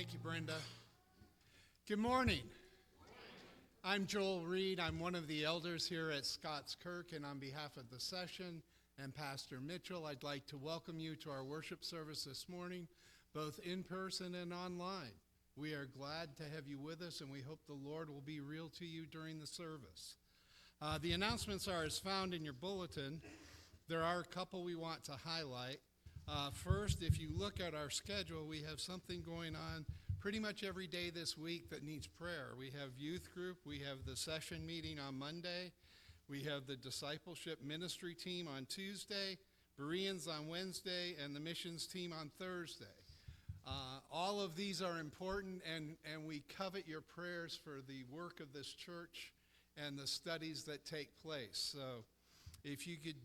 Thank you, Brenda. Good morning. I'm Joel Reed. I'm one of the elders here at Scots Kirk, and on behalf of the session and Pastor Mitchell, I'd like to welcome you to our worship service this morning, both in person and online. We are glad to have you with us, and we hope the Lord will be real to you during the service. The announcements are as found in your bulletin. There are a couple we want to highlight. First, if you look at our schedule, we have something going on pretty much every day this week that needs prayer. We have youth group, we have the session meeting on Monday, we have the discipleship ministry team on Tuesday, Bereans on Wednesday, and the missions team on Thursday. All of these are important, and we covet your prayers for the work of this church and the studies that take place. So if you could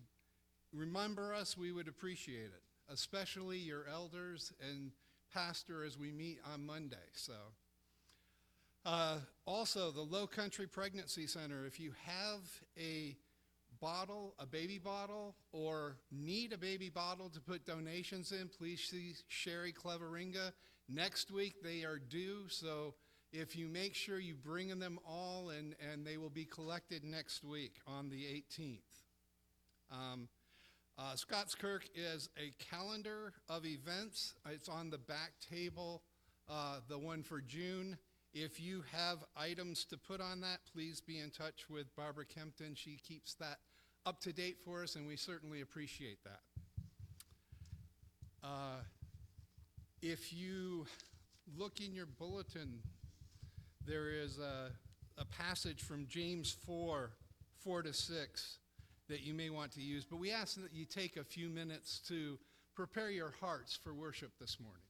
remember us, we would appreciate it, especially your elders and pastor as we meet on Monday. So, also the Low Country Pregnancy Center, if you have a bottle, a baby bottle, or need a baby bottle to put donations in, please see Sherry Cleveringa. Next week they are due, so if you make sure you bring them all, and they will be collected next week on the 18th. Scots Kirk is a calendar of events. It's on the back table, the one for June. If you have items to put on that, please be in touch with Barbara Kempton. She keeps that up to date for us, and we certainly appreciate that. If you look in your bulletin, there is a passage from James 4:4-6, that you may want to use, but we ask that you take a few minutes to prepare your hearts for worship this morning.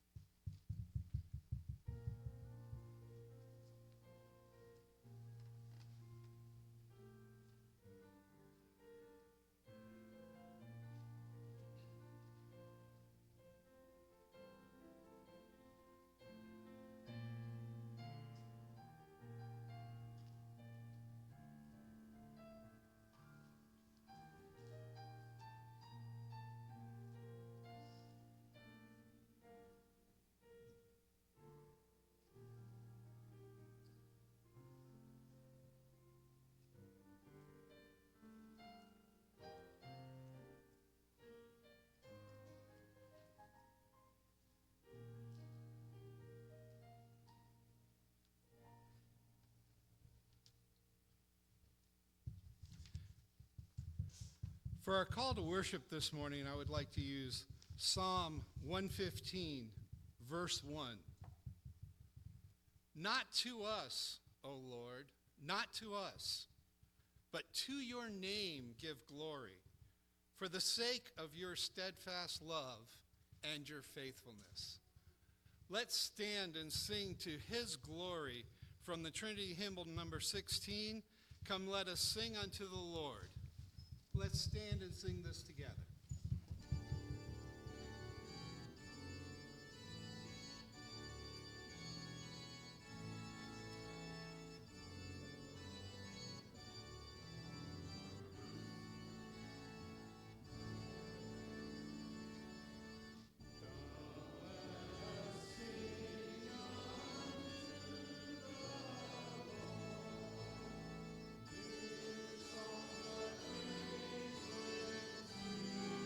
For our call to worship this morning, I would like to use Psalm 115, verse 1. Not to us, O Lord, not to us, but to your name give glory, for the sake of your steadfast love and your faithfulness. Let's stand and sing to his glory from the Trinity hymnal number 16. Come, let us sing unto the Lord. Let's stand and sing this together. Thank you.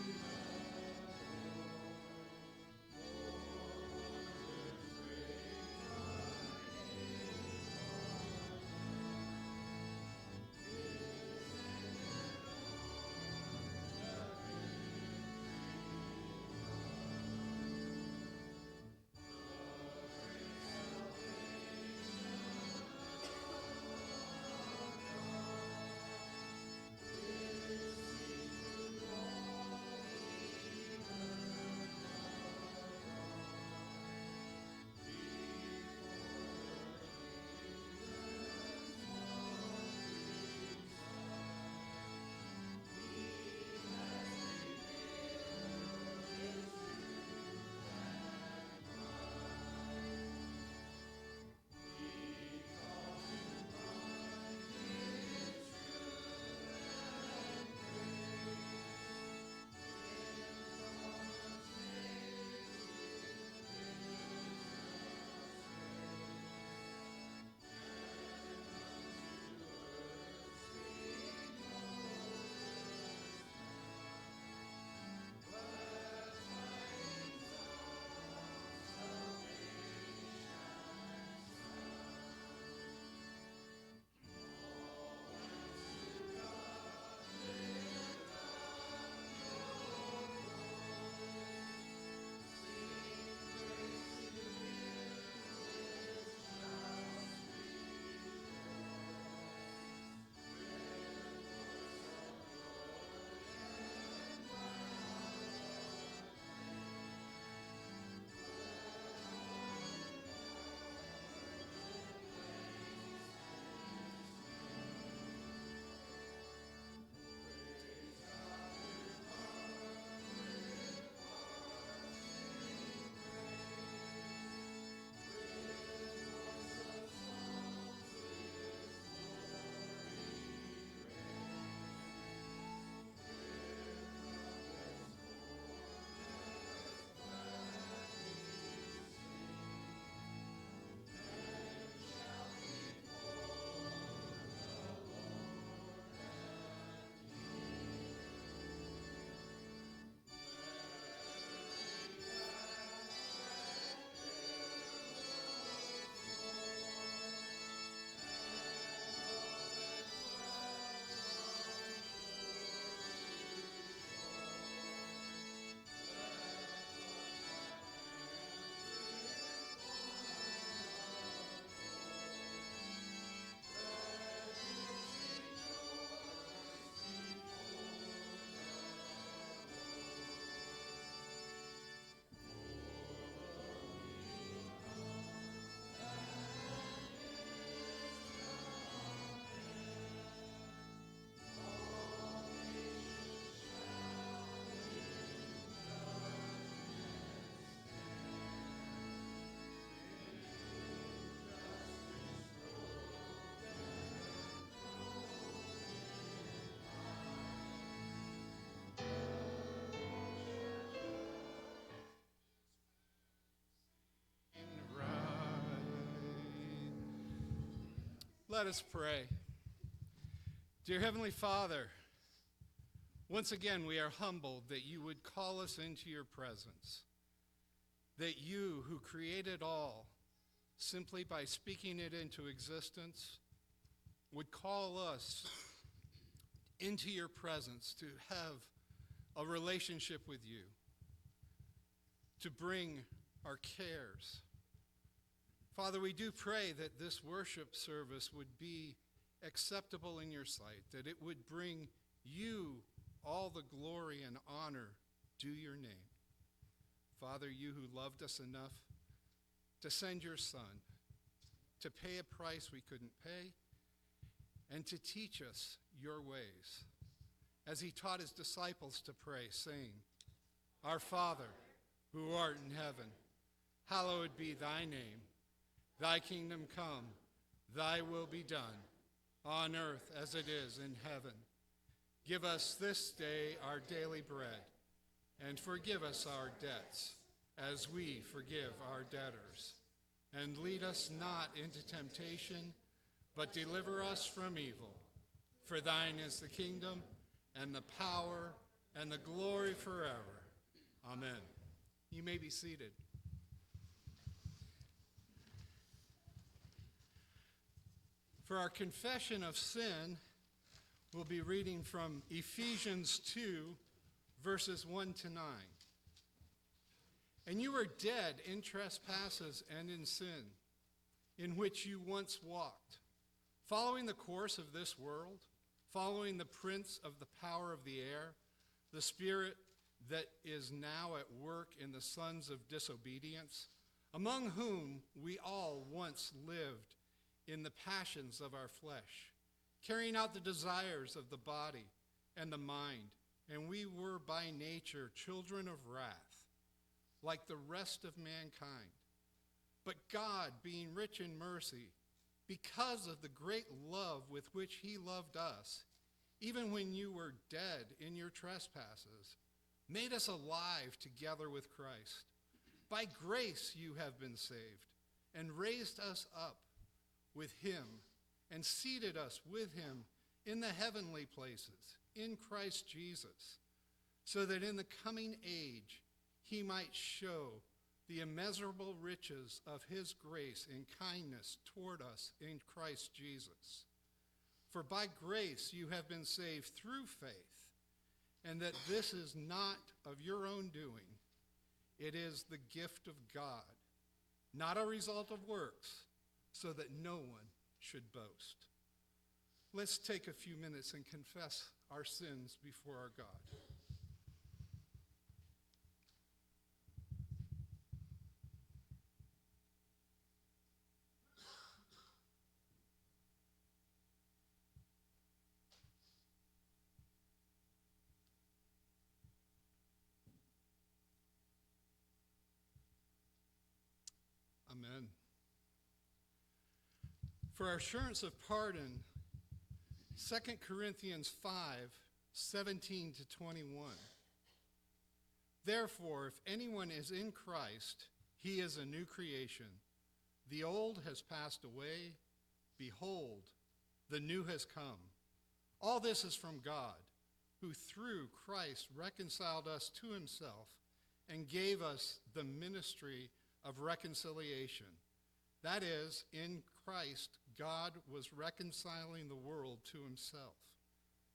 Let us pray. Dear Heavenly Father, once again we are humbled that you would call us into your presence, that you who created all, simply by speaking it into existence, would call us into your presence to have a relationship with you, to bring our cares. Father, we do pray that this worship service would be acceptable in your sight, that it would bring you all the glory and honor due your name. Father, you who loved us enough to send your Son, to pay a price we couldn't pay, and to teach us your ways, as he taught his disciples to pray, saying, Our Father, who art in heaven, hallowed be thy name. Thy kingdom come, thy will be done, on earth as it is in heaven. Give us this day our daily bread, and forgive us our debts, as we forgive our debtors. And lead us not into temptation, but deliver us from evil. For thine is the kingdom, and the power, and the glory forever. Amen. You may be seated. For our confession of sin, we'll be reading from Ephesians 2, verses 1 to 9. And you were dead in trespasses and in sin, in which you once walked, following the course of this world, following the prince of the power of the air, the spirit that is now at work in the sons of disobedience, among whom we all once lived in the passions of our flesh, carrying out the desires of the body and the mind, and we were by nature children of wrath, like the rest of mankind. But God, being rich in mercy, because of the great love with which he loved us, even when you were dead in your trespasses, made us alive together with Christ. By grace you have been saved, and raised us up with him, and seated us with him in the heavenly places, in Christ Jesus, so that in the coming age he might show the immeasurable riches of his grace and kindness toward us in Christ Jesus. For by grace you have been saved through faith, and that this is not of your own doing. It is the gift of God, not a result of works, so that no one should boast. Let's take a few minutes and confess our sins before our God. Amen. For our assurance of pardon, 2 Corinthians 5, 17 to 21. Therefore, if anyone is in Christ, he is a new creation. The old has passed away. Behold, the new has come. All this is from God, who through Christ reconciled us to himself and gave us the ministry of reconciliation. That is, in Christ, God was reconciling the world to himself,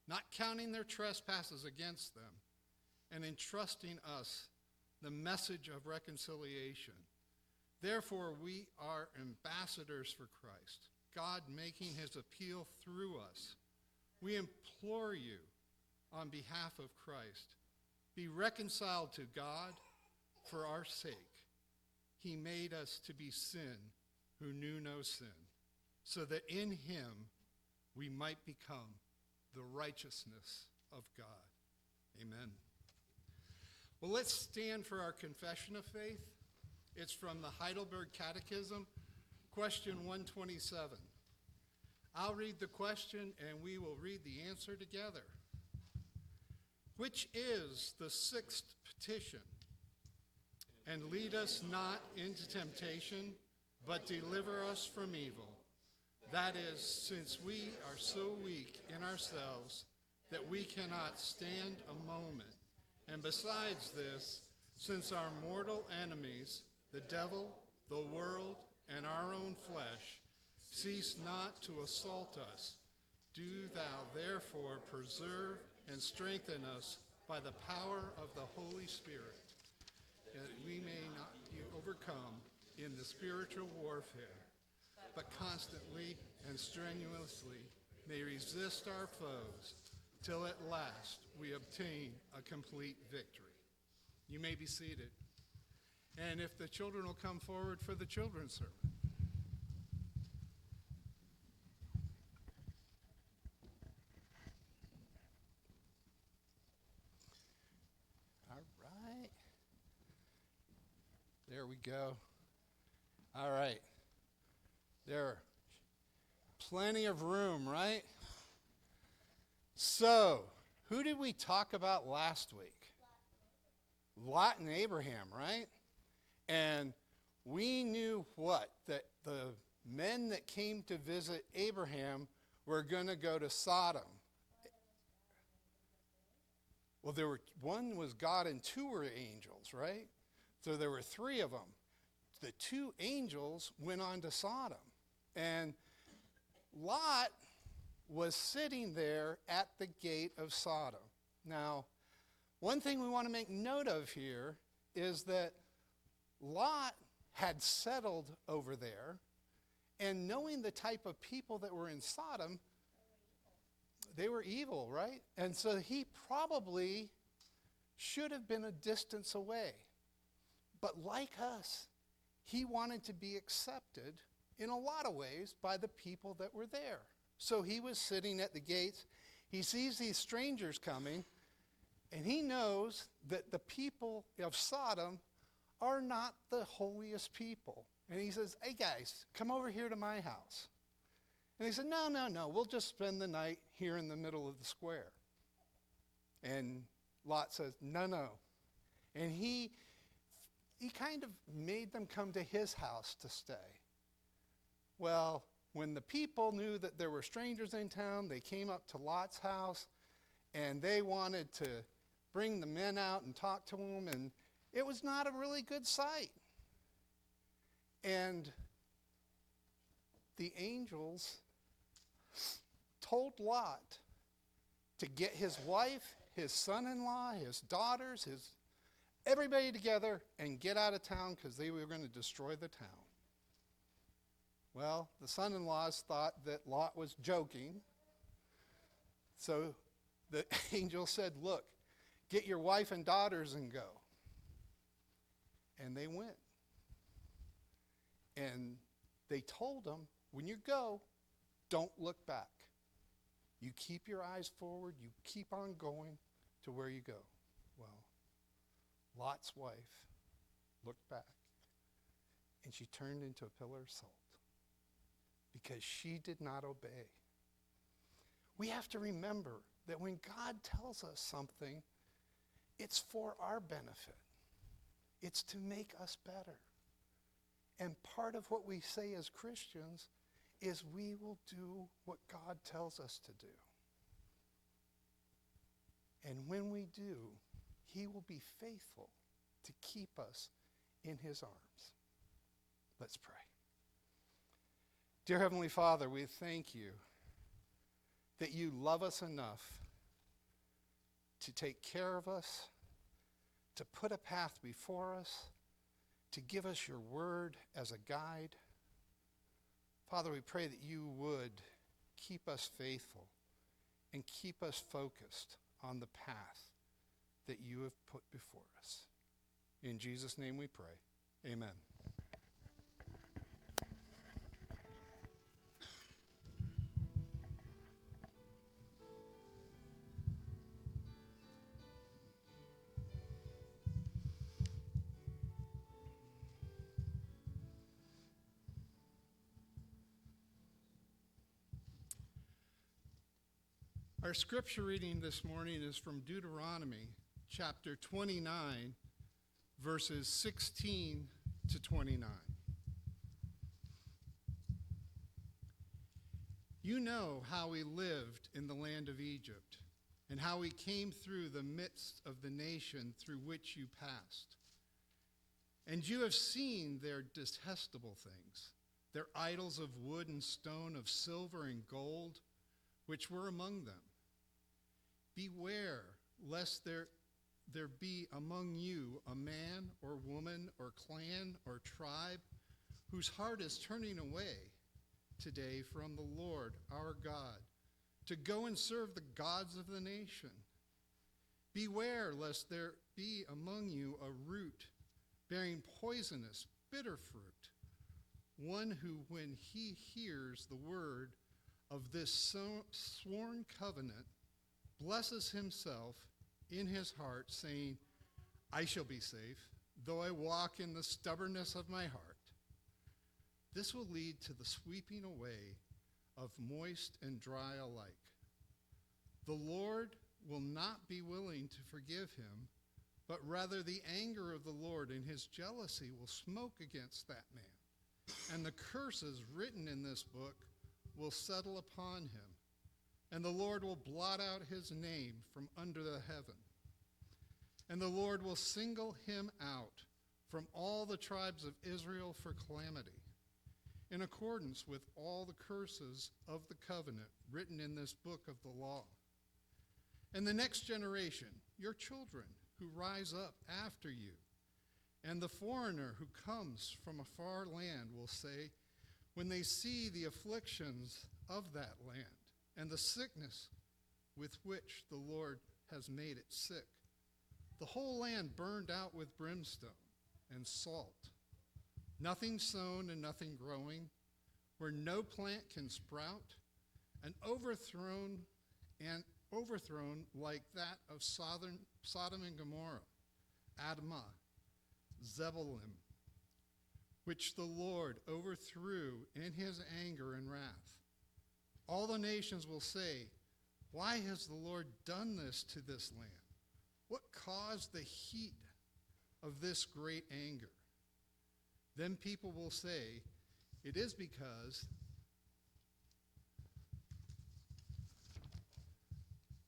not counting their trespasses against them, and entrusting us the message of reconciliation. Therefore, we are ambassadors for Christ, God making his appeal through us. We implore you on behalf of Christ, be reconciled to God for our sake. He made us to be sin who knew no sin, so that in him we might become the righteousness of God. Amen. Well, let's stand for our confession of faith. It's from the Heidelberg Catechism, question 127. I'll read the question and we will read the answer together. Which is the sixth petition? And lead us not into temptation, but deliver us from evil. That is, since we are so weak in ourselves that we cannot stand a moment. And besides this, since our mortal enemies, the devil, the world, and our own flesh, cease not to assault us, do thou therefore preserve and strengthen us by the power of the Holy Spirit, that we may not be overcome in the spiritual warfare, but constantly and strenuously may resist our foes, till at last we obtain a complete victory. You may be seated. And if the children will come forward for the children's sermon. All right. There we go. All right. There are plenty of room, right? So, who did we talk about last week? Lot and Abraham, right? And we knew what? That the men that came to visit Abraham were going to go to Sodom. Well, one was God and two were angels, right? So there were three of them. The two angels went on to Sodom. And Lot was sitting there at the gate of Sodom. Now, one thing we want to make note of here is that Lot had settled over there, and knowing the type of people that were in Sodom, they were evil, right? And so he probably should have been a distance away. But like us, he wanted to be accepted in a lot of ways by the people that were there. So he was sitting at the gates. He sees these strangers coming, and he knows that the people of Sodom are not the holiest people. And he says, hey guys, come over here to my house. And they said, no, we'll just spend the night here in the middle of the square. And Lot says, no. And he kind of made them come to his house to stay. Well, when the people knew that there were strangers in town, they came up to Lot's house, and they wanted to bring the men out and talk to them, and it was not a really good sight. And the angels told Lot to get his wife, his son-in-law, his daughters, everybody together and get out of town because they were going to destroy the town. Well, the son-in-laws thought that Lot was joking. So the angel said, look, get your wife and daughters and go. And they went. And they told them, when you go, don't look back. You keep your eyes forward. You keep on going to where you go. Well, Lot's wife looked back, and she turned into a pillar of salt because she did not obey. We have to remember that when God tells us something, it's for our benefit. It's to make us better. And part of what we say as Christians is we will do what God tells us to do. And when we do, he will be faithful to keep us in his arms. Let's pray. Dear Heavenly Father, we thank you that you love us enough to take care of us, to put a path before us, to give us your word as a guide. Father, we pray that you would keep us faithful and keep us focused on the path that you have put before us. In Jesus' name we pray. Amen. Our scripture reading this morning is from Deuteronomy chapter 29, verses 16 to 29. You know how we lived in the land of Egypt, and how we came through the midst of the nation through which you passed. And you have seen their detestable things, their idols of wood and stone, of silver and gold, which were among them. Beware lest there be among you a man or woman or clan or tribe whose heart is turning away today from the Lord our God, to go and serve the gods of the nation. Beware lest there be among you a root bearing poisonous, bitter fruit, one who, when he hears the word of this sworn covenant, blesses himself in his heart, saying, I shall be safe, though I walk in the stubbornness of my heart. This will lead to the sweeping away of moist and dry alike. The Lord will not be willing to forgive him, but rather the anger of the Lord and his jealousy will smoke against that man. And the curses written in this book will settle upon him, and the Lord will blot out his name from under the heaven. And the Lord will single him out from all the tribes of Israel for calamity, in accordance with all the curses of the covenant written in this book of the law. And the next generation, your children who rise up after you, and the foreigner who comes from a far land will say, when they see the afflictions of that land and the sickness with which the Lord has made it sick, the whole land burned out with brimstone and salt, nothing sown and nothing growing, where no plant can sprout, and overthrown like that of Sodom and Gomorrah, Admah, Zeboim, which the Lord overthrew in his anger and wrath. All the nations will say, why has the Lord done this to this land? What caused the heat of this great anger? Then people will say, it is because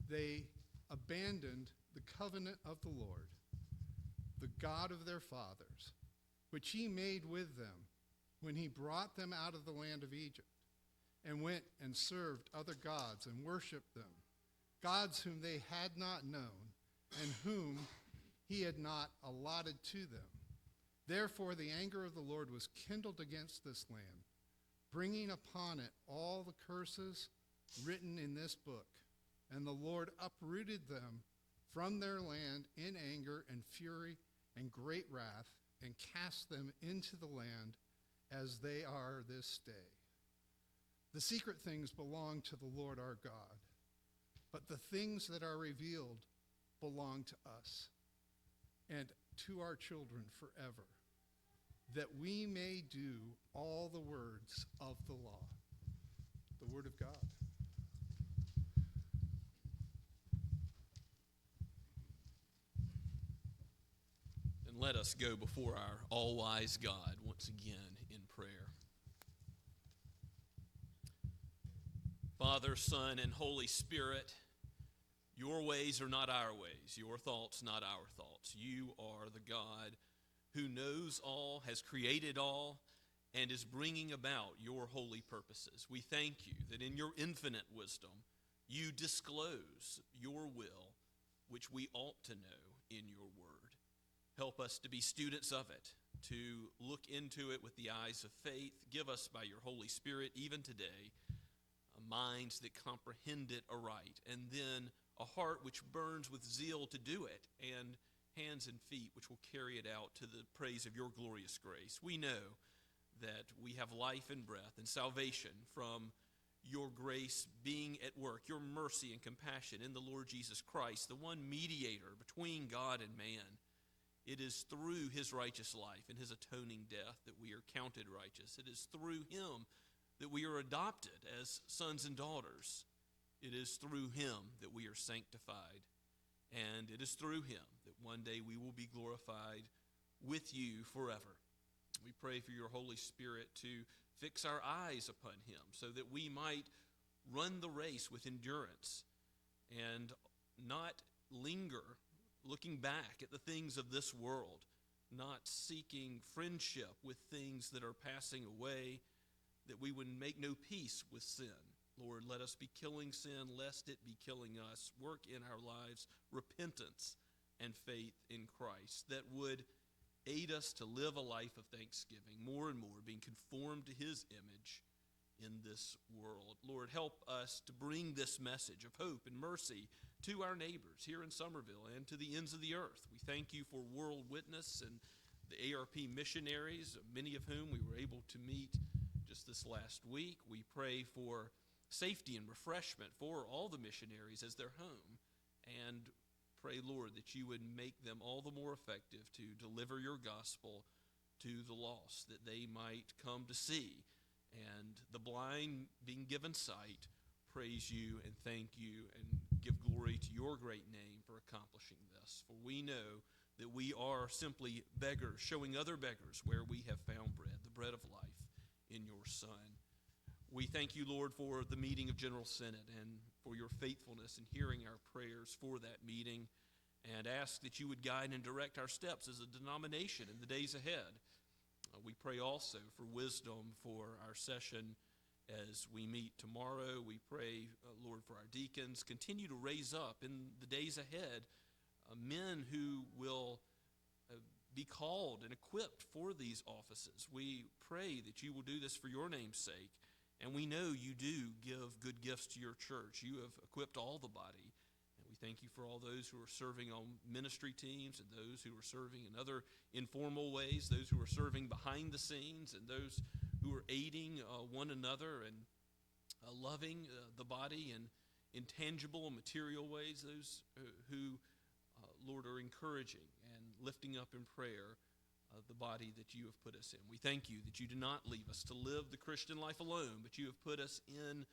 they abandoned the covenant of the Lord, the God of their fathers, which he made with them when he brought them out of the land of Egypt, and went and served other gods and worshiped them, gods whom they had not known and whom he had not allotted to them. Therefore the anger of the Lord was kindled against this land, bringing upon it all the curses written in this book. And the Lord uprooted them from their land in anger and fury and great wrath, and cast them into the land as they are this day. The secret things belong to the Lord our God, but the things that are revealed belong to us and to our children forever, that we may do all the words of the law. The word of God. And let us go before our all-wise God once again in prayer. Father, Son, and Holy Spirit, your ways are not our ways, your thoughts not our thoughts. You are the God who knows all, has created all, and is bringing about your holy purposes. We thank you that in your infinite wisdom, you disclose your will, which we ought to know in your word. Help us to be students of it, to look into it with the eyes of faith. Give us by your Holy Spirit, even today, minds that comprehend it aright, and then a heart which burns with zeal to do it, and hands and feet which will carry it out to the praise of your glorious grace. We know that we have life and breath and salvation from your grace being at work, your mercy and compassion in the Lord Jesus Christ, the one mediator between God and man. It is through his righteous life and his atoning death that we are counted righteous. It is through him that we are adopted as sons and daughters. It is through him that we are sanctified. And it is through him that one day we will be glorified with you forever. We pray for your Holy Spirit to fix our eyes upon him so that we might run the race with endurance and not linger looking back at the things of this world, not seeking friendship with things that are passing away, that we would make no peace with sin. Lord, let us be killing sin, lest it be killing us. Work in our lives repentance and faith in Christ that would aid us to live a life of thanksgiving, more and more being conformed to his image in this world. Lord, help us to bring this message of hope and mercy to our neighbors here in Summerville and to the ends of the earth. We thank you for World Witness and the ARP missionaries, many of whom we were able to meet just this last week. We pray for safety and refreshment for all the missionaries as they're home, and pray, Lord, that you would make them all the more effective to deliver your gospel to the lost, that they might come to see, and the blind being given sight, praise you and thank you and give glory to your great name for accomplishing this. For we know that we are simply beggars, showing other beggars where we have found bread, the bread of life in your Son. We thank you, Lord, for the meeting of General Synod and for your faithfulness in hearing our prayers for that meeting, and ask that you would guide and direct our steps as a denomination in the days ahead. We pray also for wisdom for our session as we meet tomorrow. We pray, Lord, for our deacons. Continue to raise up in the days ahead men who will be called and equipped for these offices. We pray that you will do this for your name's sake. And we know you do give good gifts to your church. You have equipped all the body. And we thank you for all those who are serving on ministry teams and those who are serving in other informal ways, those who are serving behind the scenes, and those who are aiding one another and loving the body in intangible and material ways, those who, Lord, are encouraging and lifting up in prayer the body that you have put us in. We thank you that you do not leave us to live the Christian life alone, but you have put us in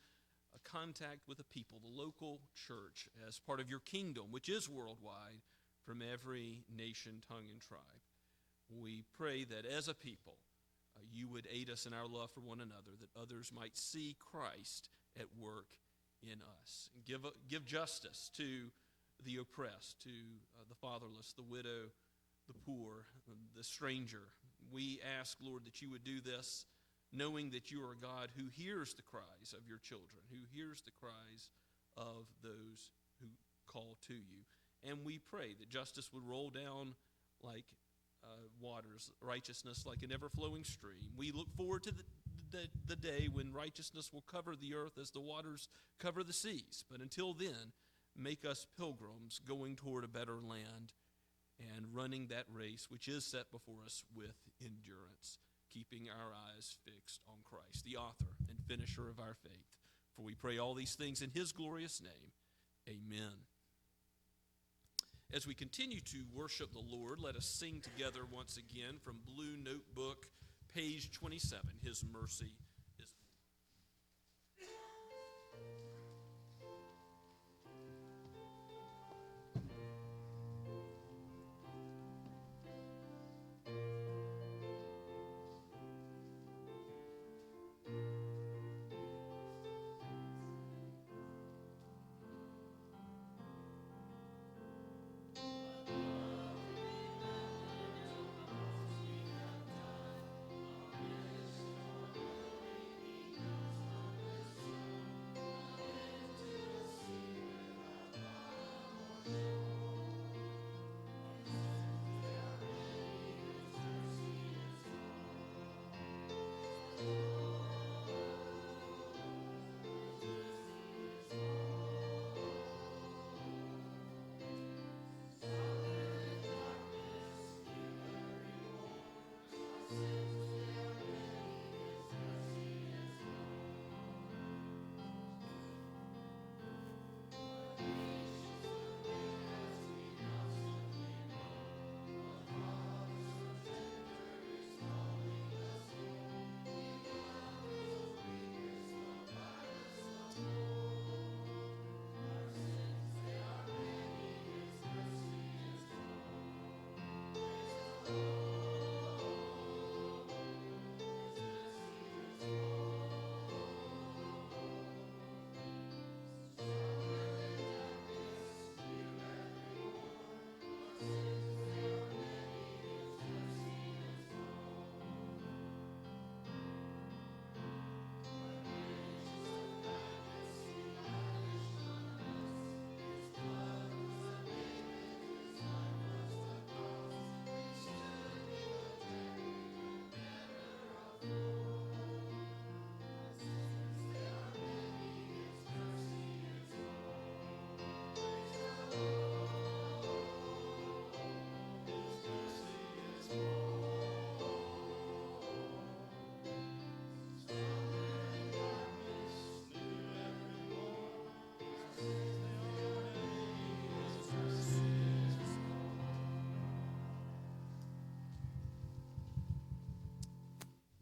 a contact with the people, the local church, as part of your kingdom, which is worldwide, from every nation, tongue, and tribe. We pray that as a people, you would aid us in our love for one another, that others might see Christ at work in us. And give justice to the oppressed, to the fatherless, the widow, the poor, the stranger. We ask, Lord, that you would do this, knowing that you are a God who hears the cries of your children, who hears the cries of those who call to you. And we pray that justice would roll down like waters, righteousness like an ever-flowing stream. We look forward to the day when righteousness will cover the earth as the waters cover the seas. But until then, make us pilgrims going toward a better land and running that race which is set before us with endurance, keeping our eyes fixed on Christ, the author and finisher of our faith. For we pray all these things in his glorious name. Amen. As we continue to worship the Lord, let us sing together once again from Blue Notebook, page 27, His Mercy is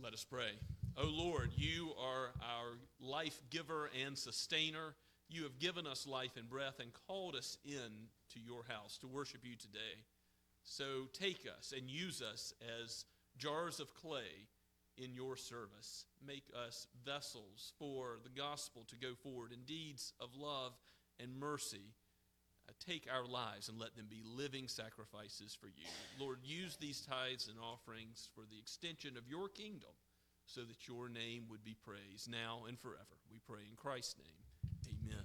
Let us pray. O Lord, you are our life giver and sustainer. You have given us life and breath and called us in to your house to worship you today. So take us and use us as jars of clay in your service. Make us vessels for the gospel to go forward in deeds of love and mercy. Take our lives and let them be living sacrifices for you. Lord, use these tithes and offerings for the extension of your kingdom so that your name would be praised now and forever. We pray in Christ's name. Amen.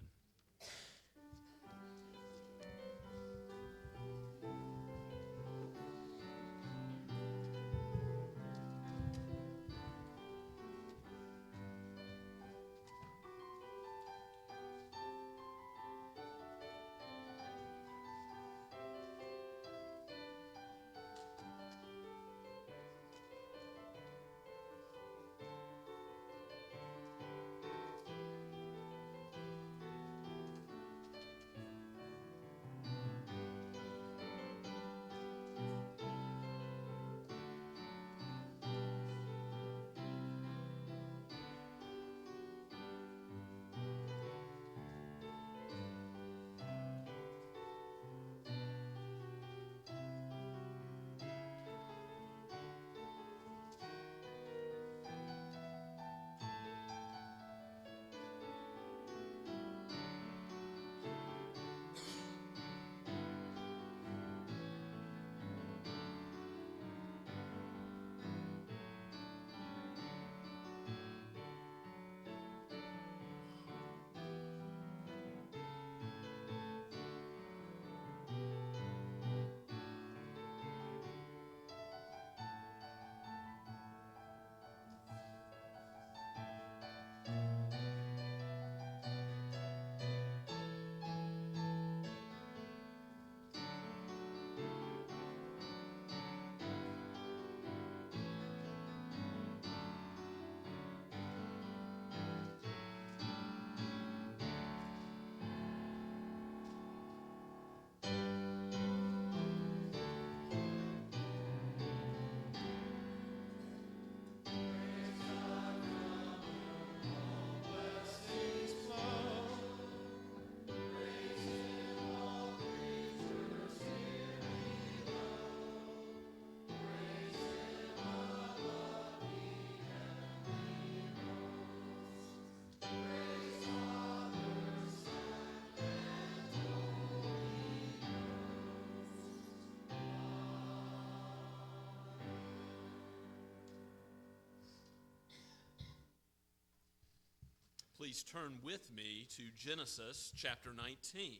Please turn with me to Genesis chapter 19.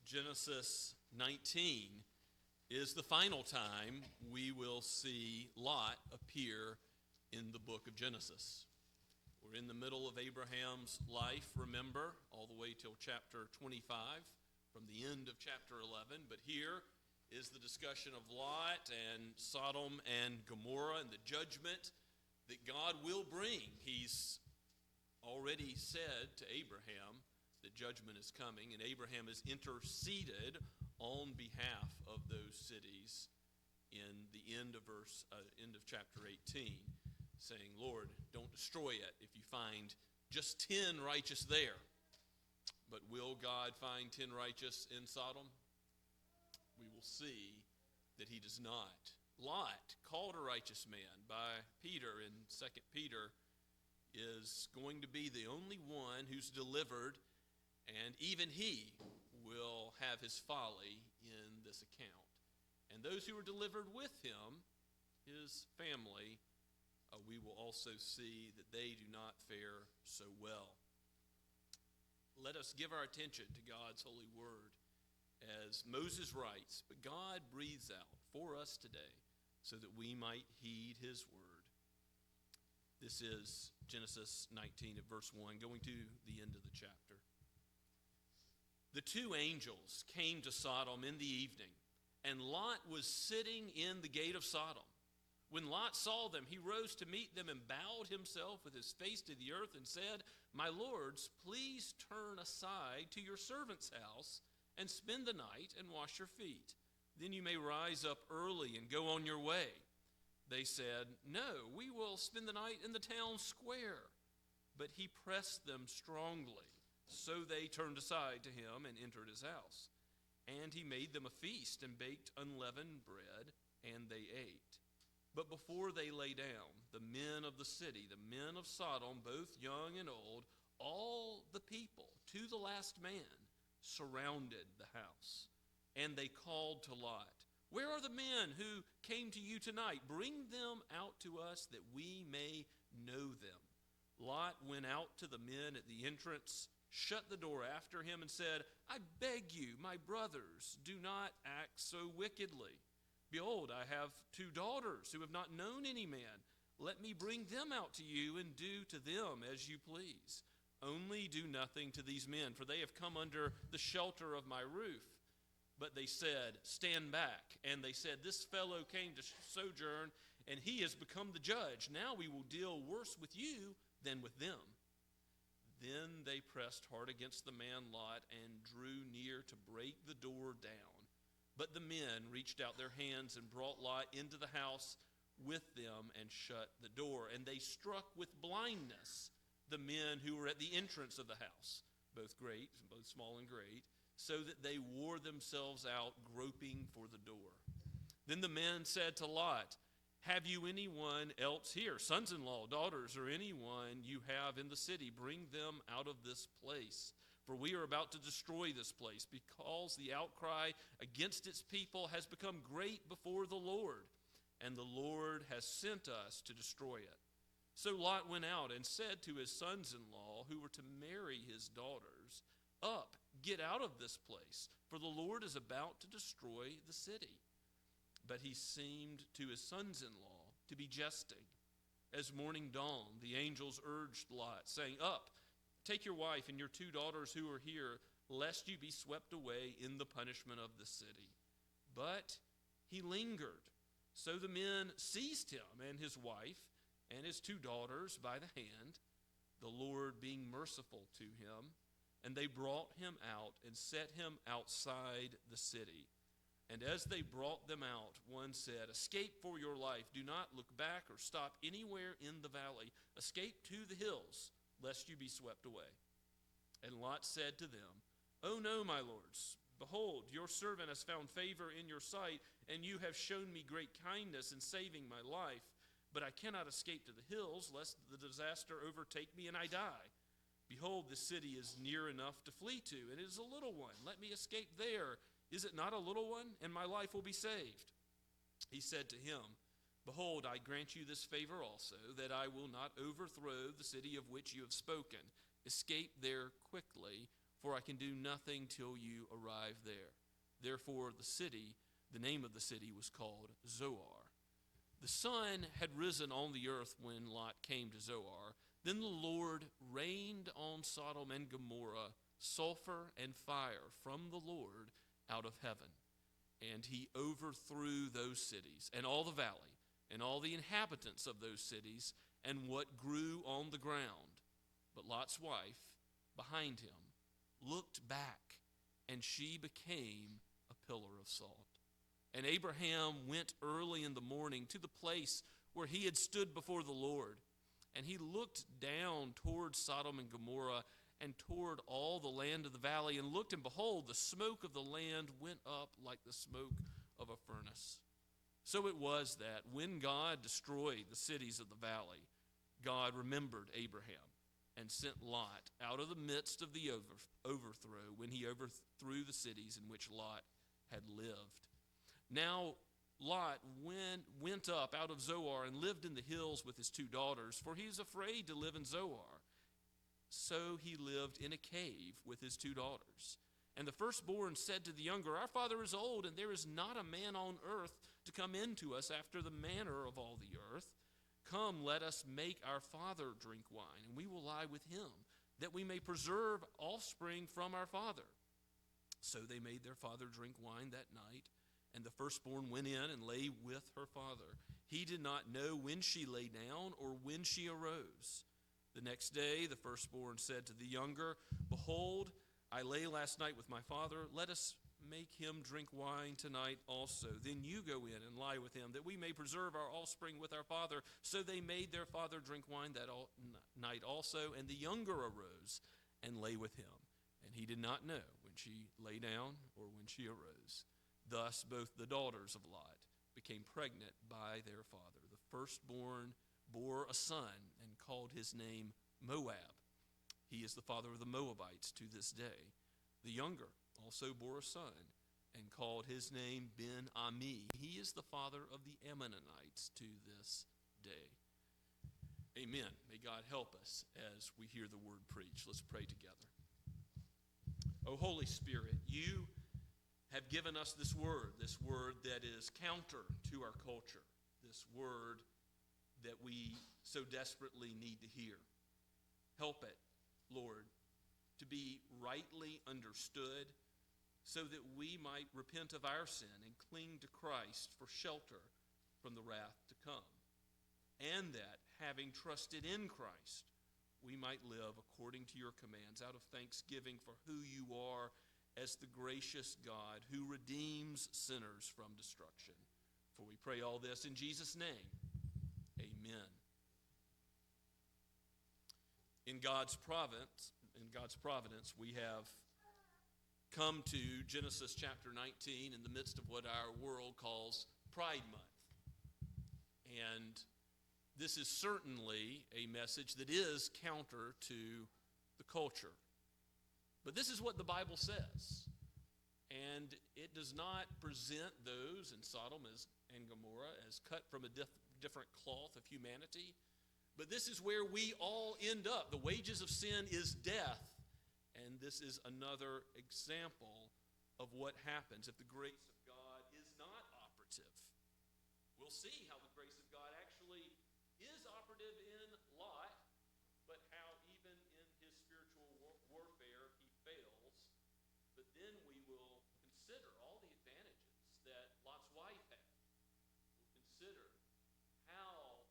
Genesis 19 is the final time we will see Lot appear in the book of Genesis. We're in the middle of Abraham's life, remember, all the way till chapter 25, from the end of chapter 11. But here is the discussion of Lot and Sodom and Gomorrah and the judgment that God will bring. He's already said to Abraham that judgment is coming, and Abraham has interceded on behalf of those cities in the end of chapter 18, saying, Lord, don't destroy it if you find just 10 righteous there. But will God find 10 righteous in Sodom? We will see that he does not. Lot, called a righteous man by Peter in 2 Peter, is going to be the only one who's delivered, and even he will have his folly in this account. And those who are delivered with him, his family, we will also see that they do not fare so well. Let us give our attention to God's holy word. As Moses writes, but God breathes out for us today so that we might heed his word. This is Genesis 19 at verse 1, going to the end of the chapter. The two angels came to Sodom in the evening, and Lot was sitting in the gate of Sodom. When Lot saw them, he rose to meet them and bowed himself with his face to the earth and said, My lords, please turn aside to your servant's house and spend the night and wash your feet. Then you may rise up early and go on your way. They said, "No, we will spend the night in the town square." But he pressed them strongly. So they turned aside to him and entered his house. And he made them a feast and baked unleavened bread, and they ate. But before they lay down, the men of the city, the men of Sodom, both young and old, all the people, to the last man, surrounded the house. And they called to Lot, "Where are the men who came to you tonight? Bring them out to us that we may know them." Lot went out to the men at the entrance, shut the door after him, and said, "I beg you, my brothers, do not act so wickedly. Behold, I have 2 daughters who have not known any man. Let me bring them out to you and do to them as you please. Only do nothing to these men, for they have come under the shelter of my roof." But they said, "Stand back." And they said, "This fellow came to sojourn, and he has become the judge. Now we will deal worse with you than with them." Then they pressed hard against the man Lot and drew near to break the door down. But the men reached out their hands and brought Lot into the house with them and shut the door. And they struck with blindness the men who were at the entrance of the house, both small and great, so that they wore themselves out groping for the door. Then the men said to Lot, "Have you anyone else here, sons-in-law, daughters, or anyone you have in the city? Bring them out of this place. For we are about to destroy this place, because the outcry against its people has become great before the Lord, and the Lord has sent us to destroy it." So Lot went out and said to his sons-in-law, who were to marry his daughters, "Up, get out of this place, for the Lord is about to destroy the city." But he seemed to his sons-in-law to be jesting. As morning dawned, the angels urged Lot, saying, "Up, take your wife and your 2 daughters who are here, lest you be swept away in the punishment of the city." But he lingered. So the men seized him and his wife and his 2 daughters by the hand, the Lord being merciful to him, and they brought him out and set him outside the city. And as they brought them out, one said, "Escape for your life. Do not look back or stop anywhere in the valley. Escape to the hills, lest you be swept away." And Lot said to them, "Oh no, my lords. Behold, your servant has found favor in your sight, and you have shown me great kindness in saving my life. But I cannot escape to the hills, lest the disaster overtake me and I die. Behold, the city is near enough to flee to, and it is a little one. Let me escape there. Is it not a little one? And my life will be saved." He said to him, "Behold, I grant you this favor also, that I will not overthrow the city of which you have spoken. Escape there quickly, for I can do nothing till you arrive there." Therefore the name of the city was called Zoar. The sun had risen on the earth when Lot came to Zoar. Then the Lord rained on Sodom and Gomorrah sulfur and fire from the Lord out of heaven. And he overthrew those cities and all the valley and all the inhabitants of those cities and what grew on the ground. But Lot's wife, behind him, looked back, and she became a pillar of salt. And Abraham went early in the morning to the place where he had stood before the Lord. And he looked down toward Sodom and Gomorrah and toward all the land of the valley, and looked, and behold, the smoke of the land went up like the smoke of a furnace. So it was that when God destroyed the cities of the valley, God remembered Abraham and sent Lot out of the midst of the overthrow when he overthrew the cities in which Lot had lived. Now Lot went up out of Zoar and lived in the hills with his 2 daughters, for he was afraid to live in Zoar. So he lived in a cave with his 2 daughters. And the firstborn said to the younger, "Our father is old, and there is not a man on earth to come in to us after the manner of all the earth. Come, let us make our father drink wine, and we will lie with him, that we may preserve offspring from our father." So they made their father drink wine that night, and the firstborn went in and lay with her father. He did not know when she lay down or when she arose. The next day the firstborn said to the younger, "Behold, I lay last night with my father. Let us make him drink wine tonight also. Then you go in and lie with him, that we may preserve our offspring with our father. So they made their father drink wine that night also, and the younger arose and lay with him. And he did not know when she lay down or when she arose. Thus both the daughters of Lot became pregnant by their father. The firstborn bore a son and called his name Moab. He is the father of the Moabites to this day. The younger also bore a son and called his name Ben-Ami. He is the father of the Ammonites to this day. Amen. May God help us as we hear the word preached. Let's pray together. O Holy Spirit, you have given us this word that is counter to our culture, this word that we so desperately need to hear. Help it, Lord, to be rightly understood so that we might repent of our sin and cling to Christ for shelter from the wrath to come. And that, having trusted in Christ, we might live according to your commands out of thanksgiving for who you are as the gracious God who redeems sinners from destruction. For we pray all this in Jesus' name. Amen. In God's providence, we have come to Genesis chapter 19 in the midst of what our world calls Pride Month. And this is certainly a message that is counter to the culture. But this is what the Bible says. And it does not present those in Sodom and Gomorrah as cut from a different cloth of humanity. But this is where we all end up. The wages of sin is death. And this is another example of what happens if the grace of God is not operative. We'll see how the grace of God actually is operative in Lot, but how even in his spiritual warfare he fails. But then we will consider all the advantages that Lot's wife had. We'll consider how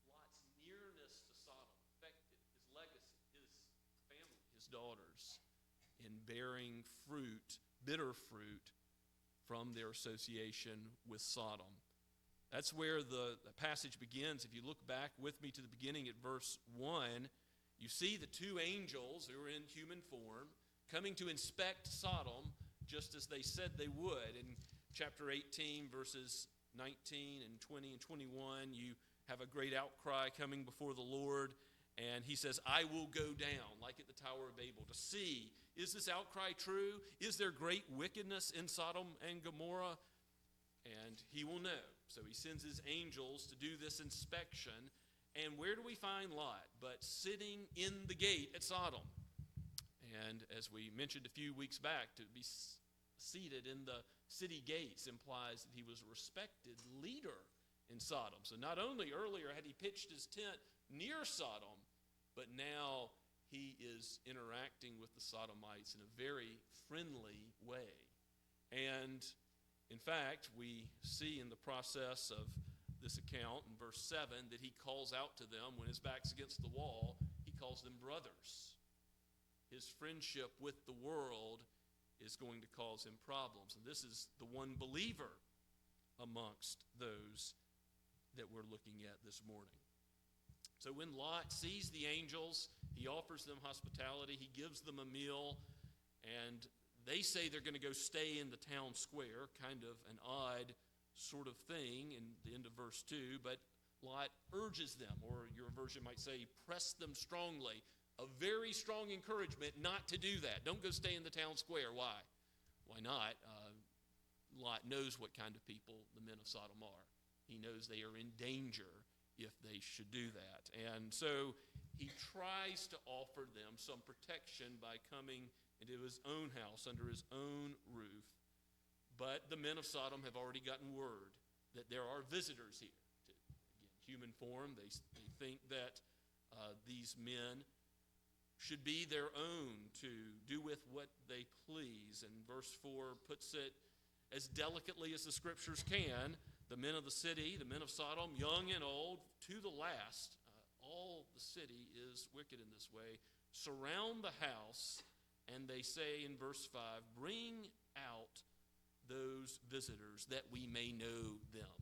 Lot's nearness to Sodom affected his legacy, his family, his daughters, in bearing fruit, bitter fruit, from their association with Sodom. That's where the passage begins. If you look back with me to the beginning at verse 1, you see the two angels who are in human form coming to inspect Sodom just as they said they would. In chapter 18, verses 19 and 20 and 21, you have a great outcry coming before the Lord. And he says, I will go down, like at the Tower of Babel, to see, is this outcry true? Is there great wickedness in Sodom and Gomorrah? And he will know. So he sends his angels to do this inspection. And where do we find Lot? But sitting in the gate at Sodom. And as we mentioned a few weeks back, to be seated in the city gates implies that he was a respected leader in Sodom. So not only earlier had he pitched his tent near Sodom, but now he is interacting with the Sodomites in a very friendly way. And in fact, we see in the process of this account in verse 7 that he calls out to them when his back's against the wall. He calls them brothers. His friendship with the world is going to cause him problems. And this is the one believer amongst those that we're looking at this morning. So when Lot sees the angels, he offers them hospitality. He gives them a meal, and they say they're going to go stay in the town square, kind of an odd sort of thing in the end of verse 2, but Lot urges them, or your version might say, press them strongly. A very strong encouragement not to do that. Don't go stay in the town square. Why? Why not? Lot knows what kind of people the men of Sodom are. He knows they are in danger if they should do that. And so he tries to offer them some protection by coming into his own house, under his own roof. But the men of Sodom have already gotten word that there are visitors here. Again, human form, they think that these men should be their own to do with what they please. And verse 4 puts it as delicately as the scriptures can. The men of the city, the men of Sodom, young and old, to the last, all the city is wicked in this way, surround the house. And they say in verse 5, bring out those visitors that we may know them.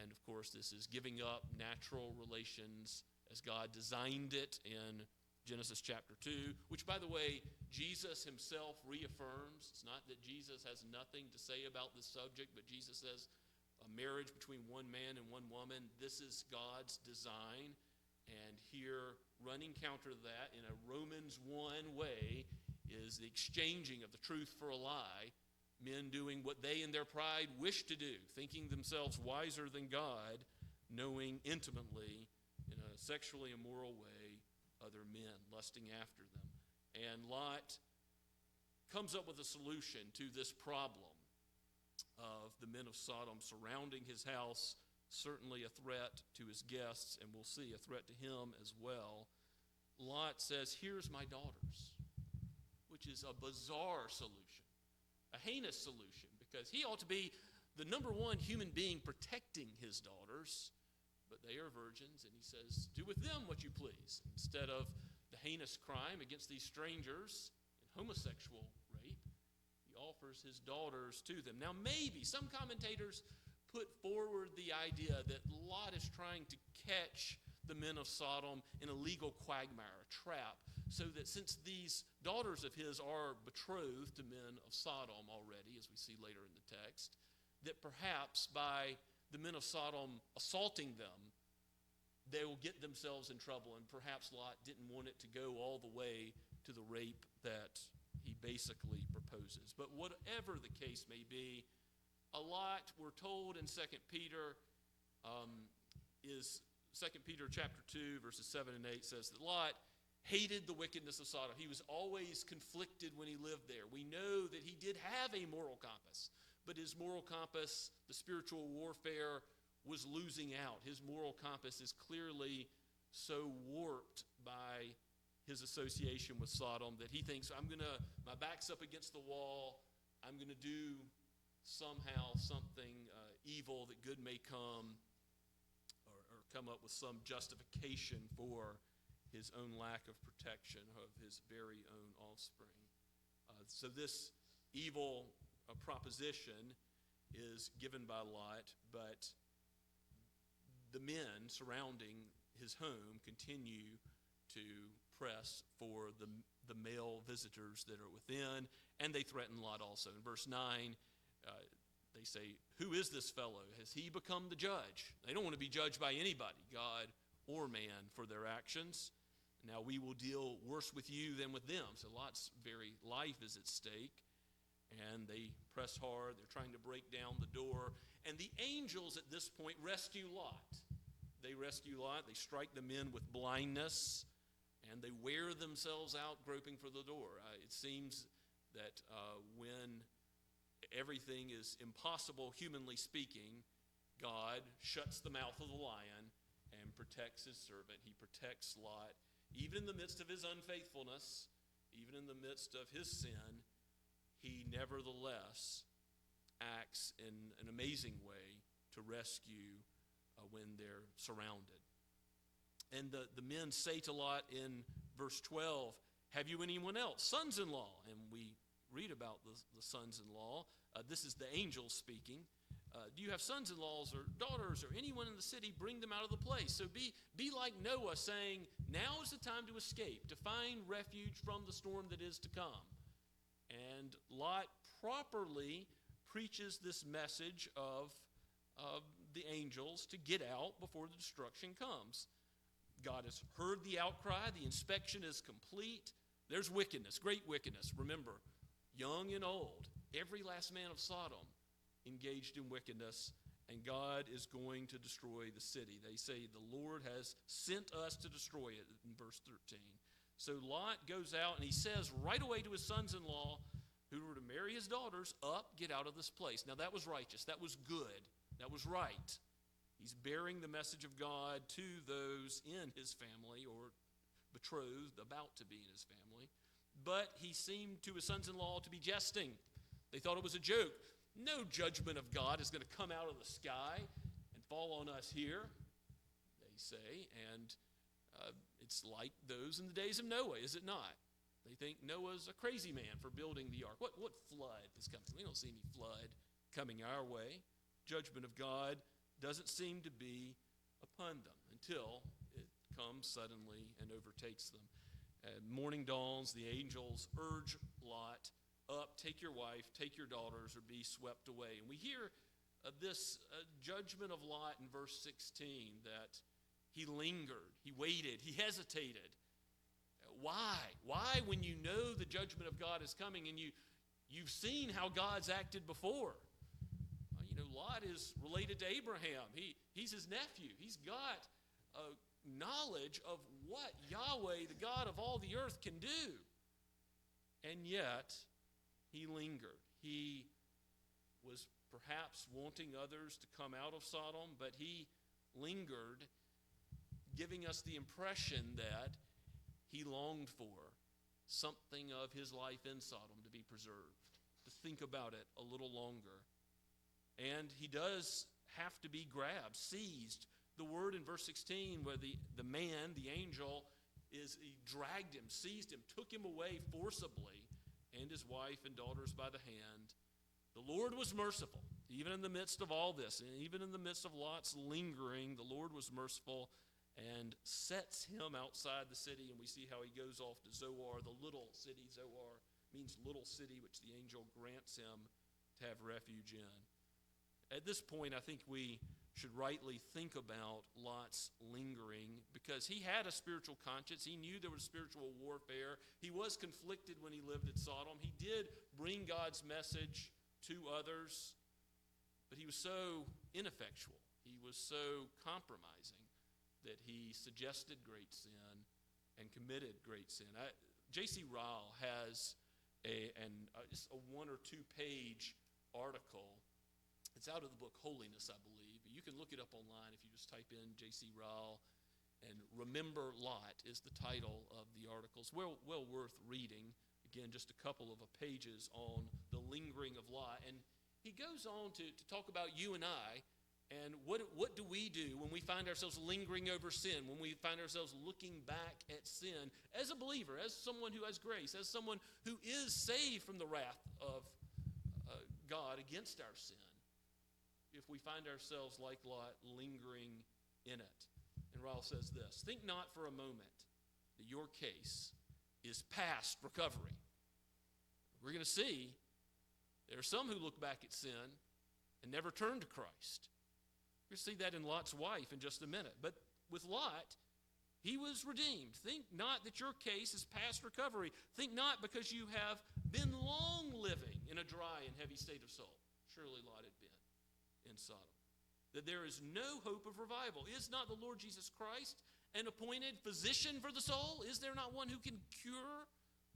And of course, this is giving up natural relations as God designed it in Genesis chapter 2, which, by the way, Jesus himself reaffirms. It's not that Jesus has nothing to say about this subject, but Jesus says a marriage between one man and one woman, this is God's design. And here, running counter to that in a Romans 1 way, is the exchanging of the truth for a lie, men doing what they in their pride wish to do, thinking themselves wiser than God, knowing intimately, in a sexually immoral way, other men, lusting after them. And Lot comes up with a solution to this problem of the men of Sodom surrounding his house, certainly a threat to his guests, and we'll see a threat to him as well. Lot says, here's my daughters, which is a bizarre solution, a heinous solution, because he ought to be the number one human being protecting his daughters, but they are virgins, and he says, do with them what you please. Instead of the heinous crime against these strangers in homosexual rape, he offers his daughters to them. Now, maybe some commentators put forward the idea that Lot is trying to catch the men of Sodom in a legal quagmire, a trap, so that since these daughters of his are betrothed to men of Sodom already, as we see later in the text, that perhaps by the men of Sodom assaulting them, they will get themselves in trouble, and perhaps Lot didn't want it to go all the way to the rape that he basically proposes. But whatever the case may be, a lot, we're told in 2 Peter, is 2 Peter chapter 2, verses 7 and 8 says that Lot hated the wickedness of Sodom. He was always conflicted when he lived there. We know that he did have a moral compass, but his moral compass, the spiritual warfare, was losing out. His moral compass is clearly so warped by his association with Sodom that he thinks, my back's up against the wall, I'm going to do somehow something evil that good may come, or come up with some justification for his own lack of protection of his very own offspring. So this evil proposition is given by Lot, but the men surrounding his home continue to press for the male visitors that are within, and they threaten Lot also. In verse 9, they say, who is this fellow? Has he become the judge? They don't want to be judged by anybody, God or man, for their actions. Now we will deal worse with you than with them. So Lot's very life is at stake. And they press hard. They're trying to break down the door. And the angels at this point rescue Lot. They rescue Lot. They strike the men with blindness. And they wear themselves out groping for the door. It seems that when everything is impossible, humanly speaking, God shuts the mouth of the lion and protects his servant. He protects Lot. Even in the midst of his unfaithfulness, even in the midst of his sin, he nevertheless acts in an amazing way to rescue when they're surrounded. And the men say to Lot in verse 12, have you anyone else, sons-in-law? And we read about the sons-in-law. This is the angel speaking. Do you have sons-in-laws or daughters or anyone in the city? Bring them out of the place. So be like Noah, saying, now is the time to escape, to find refuge from the storm that is to come. And Lot properly preaches this message of the angels to get out before the destruction comes. God has heard the outcry. The inspection is complete. There's wickedness, great wickedness. Remember, young and old, every last man of Sodom engaged in wickedness, and God is going to destroy the city. They say the Lord has sent us to destroy it in verse 13. So Lot goes out and he says right away to his sons-in-law who were to marry his daughters, up, get out of this place. Now that was righteous. That was good. That was right. He's bearing the message of God to those in his family or betrothed, about to be in his family. But he seemed to his sons-in-law to be jesting. They thought it was a joke. No judgment of God is going to come out of the sky and fall on us here, they say. And it's like those in the days of Noah, is it not? They think Noah's a crazy man for building the ark. What flood is coming? We don't see any flood coming our way. Judgment of God doesn't seem to be upon them until it comes suddenly and overtakes them. Morning dawns, the angels urge Lot, up, take your wife, take your daughters, or be swept away. And we hear this judgment of Lot in verse 16, that he lingered, he waited, he hesitated. Why? Why, when you know the judgment of God is coming and you've seen how God's acted before? Lot is related to Abraham. He's his nephew. He's got knowledge of what Yahweh, the God of all the earth, can do. And yet, he lingered. He was perhaps wanting others to come out of Sodom, but he lingered, giving us the impression that he longed for something of his life in Sodom to be preserved, to think about it a little longer. And he does have to be grabbed, seized. The word in verse 16 where the man, the angel, he dragged him, seized him, took him away forcibly, and his wife and daughters by the hand. The Lord was merciful, even in the midst of all this, and even in the midst of Lot's lingering, the Lord was merciful and sets him outside the city, and we see how he goes off to Zoar, the little city. Zoar means little city, which the angel grants him to have refuge in. At this point, I think we should rightly think about Lot's lingering, because he had a spiritual conscience. He knew there was spiritual warfare. He was conflicted when he lived at Sodom. He did bring God's message to others, but he was so ineffectual. He was so compromising that he suggested great sin and committed great sin. J.C. Ryle has a 1 or 2 page article. It's out of the book Holiness, I believe. But you can look it up online if you just type in J.C. Ryle, and Remember Lot is the title of the article. It's well worth reading. Again, just a couple of pages on the lingering of Lot. And he goes on to talk about you and I, and what do we do when we find ourselves lingering over sin, when we find ourselves looking back at sin as a believer, as someone who has grace, as someone who is saved from the wrath of God against our sin. If we find ourselves like Lot lingering in it. And Ryle says this: think not for a moment that your case is past recovery. We're going to see there are some who look back at sin and never turn to Christ. We're going to see that in Lot's wife in just a minute. But with Lot, he was redeemed. Think not that your case is past recovery. Think not because you have been long living in a dry and heavy state of soul. Surely Lot had been in Sodom, that there is no hope of revival. Is not the Lord Jesus Christ an appointed physician for the soul? Is there not one who can cure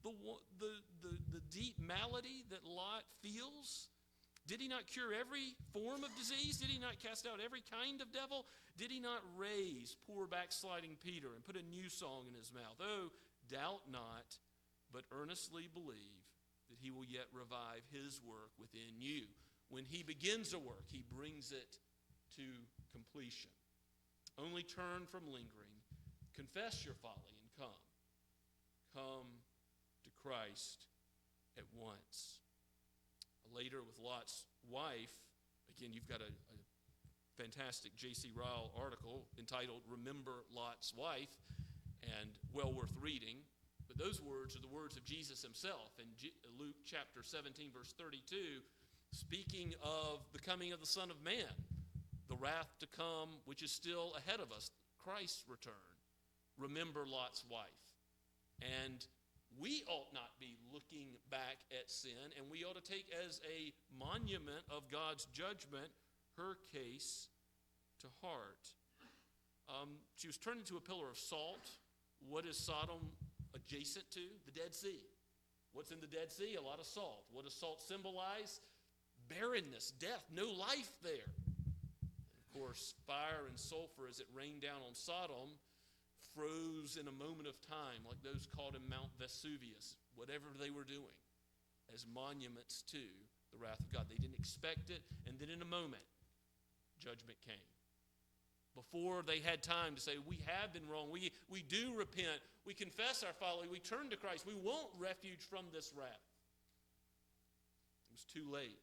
the deep malady that Lot feels? Did he not cure every form of disease? Did he not cast out every kind of devil? Did he not raise poor backsliding Peter and put a new song in his mouth? Oh, doubt not, but earnestly believe that he will yet revive his work within you. When he begins a work, he brings it to completion. Only turn from lingering, confess your folly, and come. Come to Christ at once. Later with Lot's wife, again, you've got a fantastic J.C. Ryle article entitled Remember Lot's Wife, and well worth reading. But those words are the words of Jesus himself in Luke chapter 17, verse 32, speaking of the coming of the Son of Man, the wrath to come, which is still ahead of us, Christ's return. Remember Lot's wife. And we ought not be looking back at sin, and we ought to take as a monument of God's judgment her case to heart. She was turned into a pillar of salt. What is Sodom adjacent to? The Dead Sea. What's in the Dead Sea? A lot of salt. What does salt symbolize? Barrenness, death, no life there. And of course, fire and sulfur, as it rained down on Sodom, froze in a moment of time, like those caught in Mount Vesuvius, whatever they were doing, as monuments to the wrath of God. They didn't expect it, and then in a moment, judgment came. before they had time to say, we have been wrong, we do repent, we confess our folly, we turn to Christ, we want refuge from this wrath. It was too late.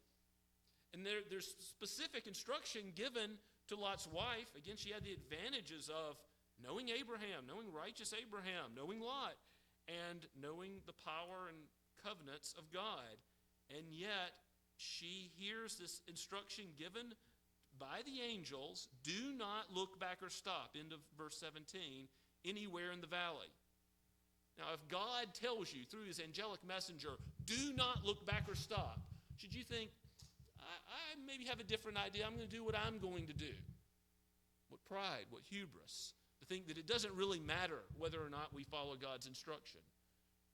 And there's specific instruction given to Lot's wife. Again, she had the advantages of knowing Abraham, knowing righteous Abraham, knowing Lot, and knowing the power and covenants of God. And yet, she hears this instruction given by the angels, do not look back or stop, end of verse 17, anywhere in the valley. Now, if God tells you through his angelic messenger, do not look back or stop, should you think, I maybe have a different idea, I'm going to do what I'm going to do? What pride, what hubris, to think that it doesn't really matter whether or not we follow God's instruction.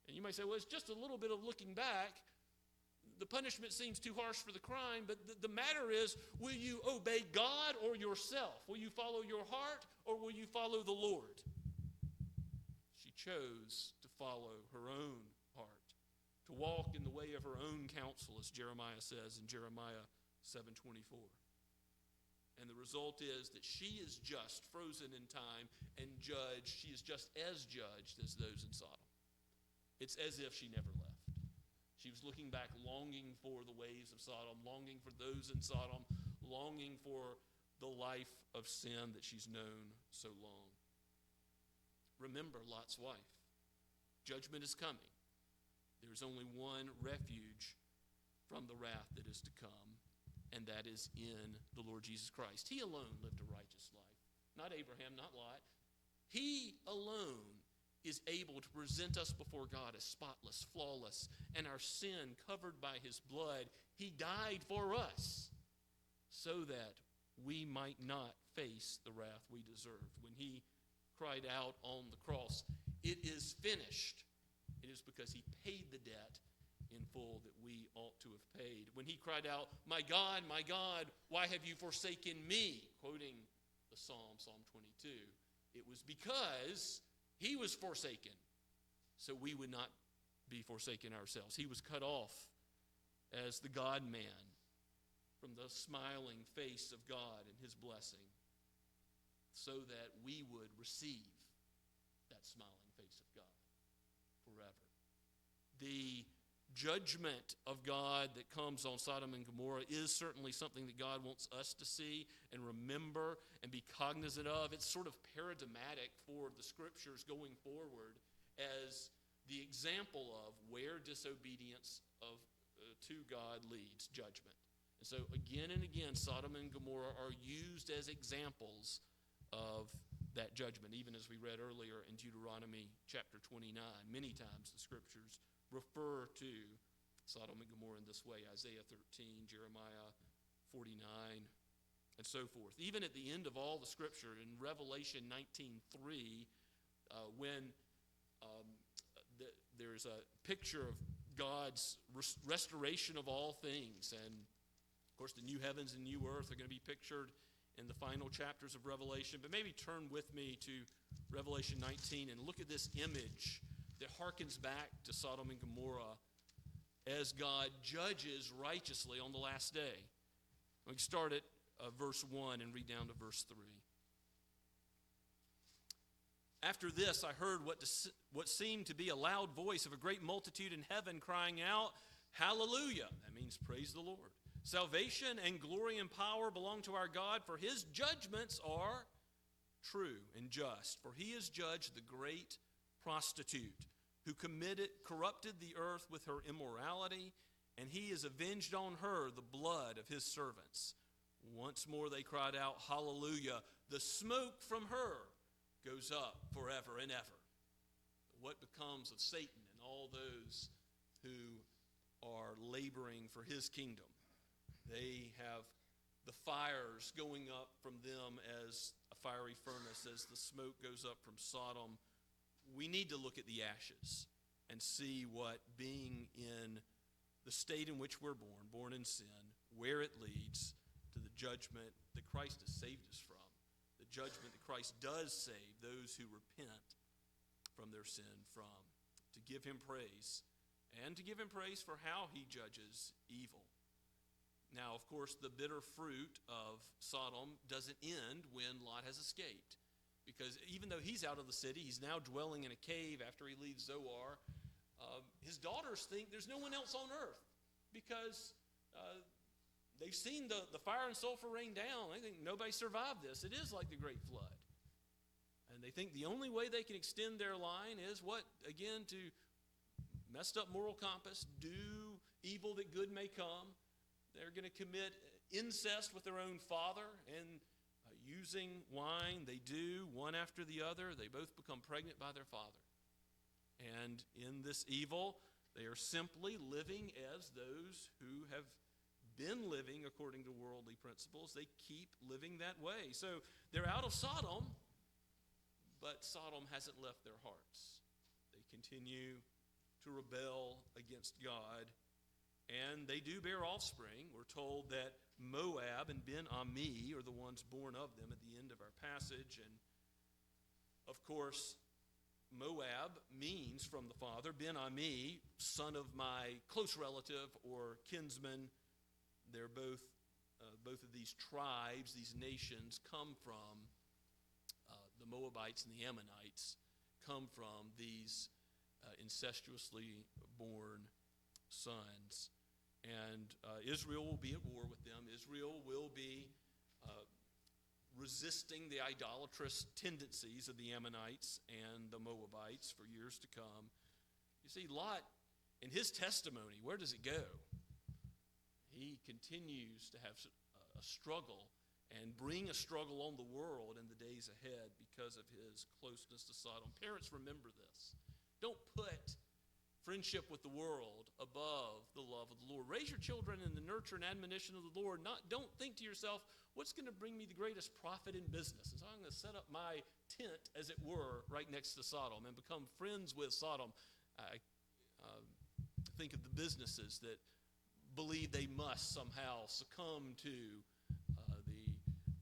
And you might say, well, it's just a little bit of looking back. The punishment seems too harsh for the crime, but the matter is, will you obey God or yourself? Will you follow your heart or will you follow the Lord? She chose to follow her own heart, to walk in the way of her own counsel, as Jeremiah says in Jeremiah 7:24. And the result is that she is just, frozen in time, and judged. She is just as judged as those in Sodom. It's as if she never left. She was looking back, longing for the ways of Sodom, longing for those in Sodom, longing for the life of sin that she's known so long. Remember Lot's wife. Judgment is coming. There's only one refuge from the wrath that is to come, and that is in the Lord Jesus Christ. He alone lived a righteous life. Not Abraham, not Lot. He alone is able to present us before God as spotless, flawless, and our sin covered by his blood. He died for us so that we might not face the wrath we deserved. When he cried out on the cross, "It is finished," it is because he paid the debt in full that we ought to have paid. When he cried out, my God, why have you forsaken me?" Quoting the Psalm 22, it was because he was forsaken, so we would not be forsaken ourselves. He was cut off as the God-man from the smiling face of God and his blessing, so that we would receive that smiling face of God forever. The judgment of God that comes on Sodom and Gomorrah is certainly something that God wants us to see and remember and be cognizant of. It's sort of paradigmatic for the scriptures going forward as the example of where disobedience to God leads, judgment. And so again and again, Sodom and Gomorrah are used as examples of that judgment, even as we read earlier in Deuteronomy chapter 29. Many times the scriptures refer to Sodom and Gomorrah in this way: Isaiah 13, Jeremiah 49, and so forth. Even at the end of all the scripture, in Revelation 19:3, when there's a picture of God's restoration of all things, and of course the new heavens and new earth are going to be pictured in the final chapters of Revelation. But maybe turn with me to Revelation 19 and look at this image that harkens back to Sodom and Gomorrah as God judges righteously on the last day. We can start at verse 1 and read down to verse 3. "After this I heard what seemed to be a loud voice of a great multitude in heaven crying out, 'Hallelujah!'" That means praise the Lord. "Salvation and glory and power belong to our God, for his judgments are true and just. For he has judged the great prostitute who corrupted the earth with her immorality, and he has avenged on her the blood of his servants." Once more they cried out, "Hallelujah! The smoke from her goes up forever and ever." What becomes of Satan and all those who are laboring for his kingdom? They have the fires going up from them as a fiery furnace, as the smoke goes up from Sodom. We need to look at the ashes and see what being in the state in which we're born in sin, where it leads to the judgment that Christ has saved us from, the judgment that Christ does save those who repent from their sin from, to give him praise, and to give him praise for how he judges evil. Now, of course, the bitter fruit of Sodom doesn't end when Lot has escaped. Because even though he's out of the city, he's now dwelling in a cave after he leaves Zoar. His daughters think there's no one else on earth because they've seen the fire and sulfur rain down. They think nobody survived this. It is like the Great Flood. And they think the only way they can extend their line is what? Again, to messed up moral compass, do evil that good may come. They're going to commit incest with their own father, and using wine, they do one after the other. They both become pregnant by their father. And in this evil, they are simply living as those who have been living according to worldly principles. They keep living that way. So they're out of Sodom, but Sodom hasn't left their hearts. They continue to rebel against God. And they do bear offspring. We're told that Moab and Ben-Ami are the ones born of them at the end of our passage. And, of course, Moab means from the father, Ben-Ami, son of my close relative or kinsman. They're both of these tribes, these nations, come from the Moabites and the Ammonites, come from these incestuously born sons. And Israel will be at war with them. Israel will be resisting the idolatrous tendencies of the Ammonites and the Moabites for years to come. You see, Lot, in his testimony, where does it go? He continues to have a struggle and bring a struggle on the world in the days ahead because of his closeness to Sodom. Parents, remember this. Don't put friendship with the world above the love of the Lord. Raise your children in the nurture and admonition of the Lord. Don't think to yourself, what's going to bring me the greatest profit in business? And so I'm going to set up my tent, as it were, right next to Sodom and become friends with Sodom. I think of the businesses that believe they must somehow succumb to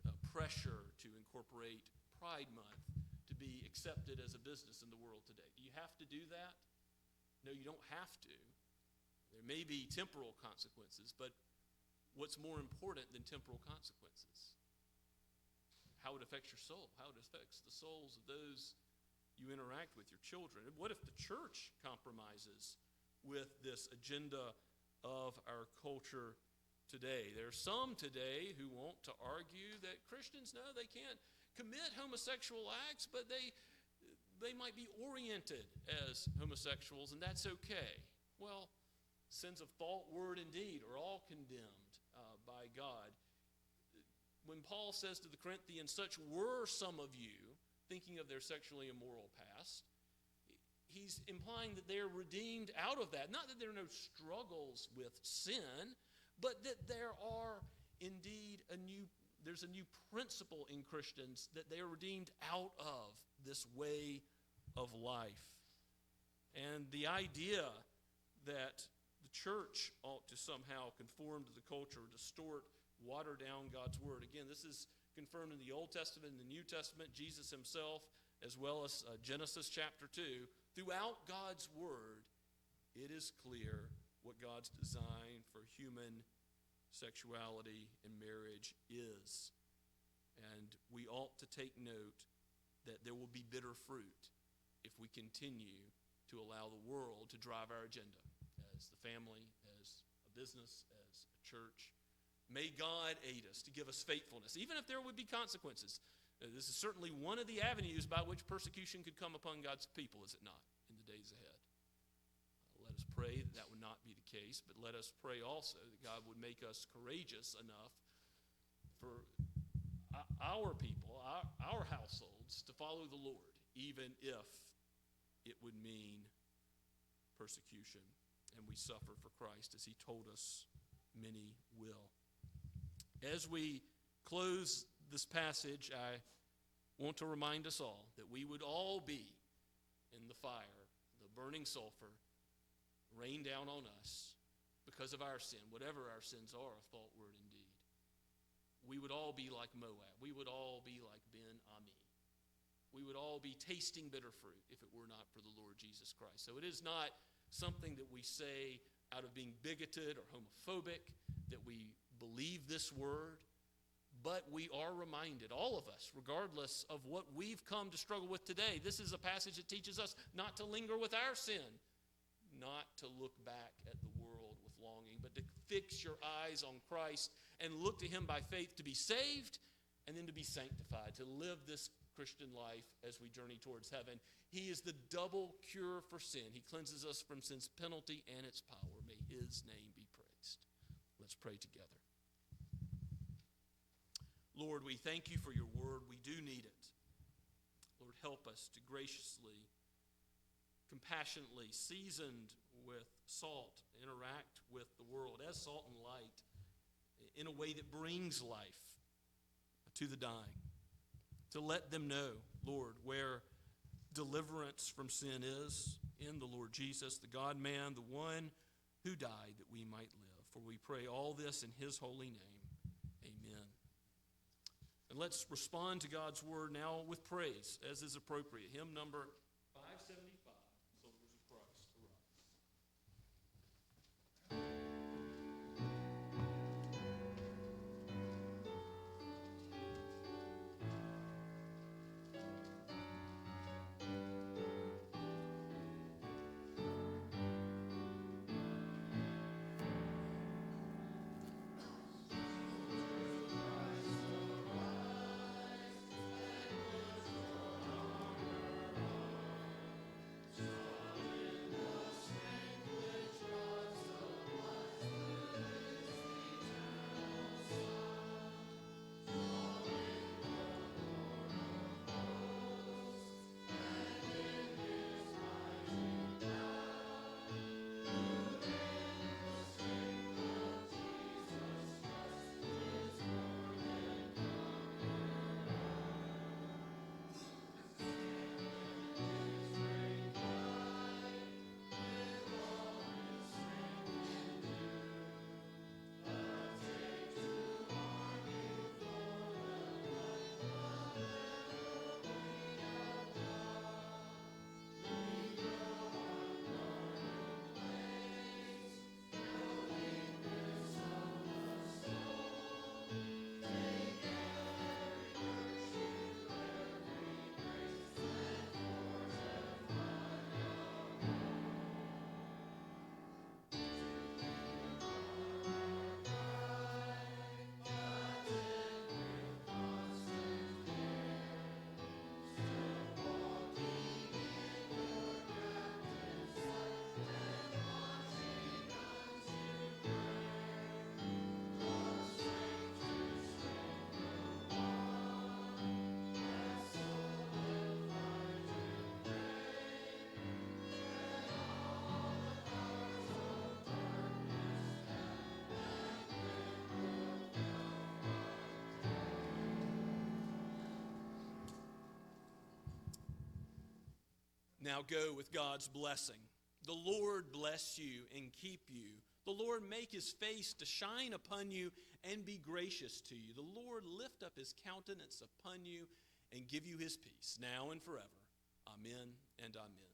the pressure to incorporate Pride Month to be accepted as a business in the world today. Do you have to do that? No, you don't have to. There may be temporal consequences, but what's more important than temporal consequences? How it affects your soul, how it affects the souls of those you interact with, your children. And what if the church compromises with this agenda of our culture today? There are some today who want to argue that Christians, no, they can't commit homosexual acts, but they might be oriented as homosexuals, and that's okay. Well, sins of thought, word, and deed are all condemned by God. When Paul says to the Corinthians, such were some of you, thinking of their sexually immoral past, he's implying that they're redeemed out of that. Not that there are no struggles with sin, but that there are indeed there's a new principle in Christians that they are redeemed out of this way of life. And the idea that the church ought to somehow conform to the culture, distort, water down God's word. Again, this is confirmed in the Old Testament and the New Testament, Jesus himself, as well as Genesis chapter 2. Throughout God's word, it is clear what God's design for human sexuality and marriage is. And we ought to take note that there will be bitter fruit if we continue to allow the world to drive our agenda as the family, as a business, as a church. May God aid us to give us faithfulness, even if there would be consequences. This is certainly one of the avenues by which persecution could come upon God's people, is it not, in the days ahead? Let us pray that that would not be the case, but let us pray also that God would make us courageous enough for our people, our households, to follow the Lord, even if it would mean persecution, and we suffer for Christ, as he told us many will. As we close this passage, I want to remind us all that we would all be in the fire, the burning sulfur, rain down on us because of our sin, whatever our sins are of thought, word, and deed. We would all be like Moab. We would all be like Ben-Ami. We would all be tasting bitter fruit if it were not for the Lord Jesus Christ. So it is not something that we say out of being bigoted or homophobic, that we believe this word, but we are reminded, all of us, regardless of what we've come to struggle with today. This is a passage that teaches us not to linger with our sin, not to look back at the world with longing, but to fix your eyes on Christ and look to him by faith to be saved and then to be sanctified, to live this Christian life as we journey towards heaven. He is the double cure for sin. He cleanses us from sin's penalty and its power. May his name be praised. Let's pray together. Lord, we thank you for your word. We do need it. Lord, help us to graciously, compassionately, seasoned with salt, interact with the world as salt and light in a way that brings life to the dying. To let them know, Lord, where deliverance from sin is in the Lord Jesus, the God-man, the one who died that we might live. For we pray all this in his holy name. Amen. And let's respond to God's word now with praise, as is appropriate. Hymn number 575, Soldiers of Christ, Arise. Now go with God's blessing. The Lord bless you and keep you. The Lord make his face to shine upon you and be gracious to you. The Lord lift up his countenance upon you and give you his peace, now and forever. Amen and amen.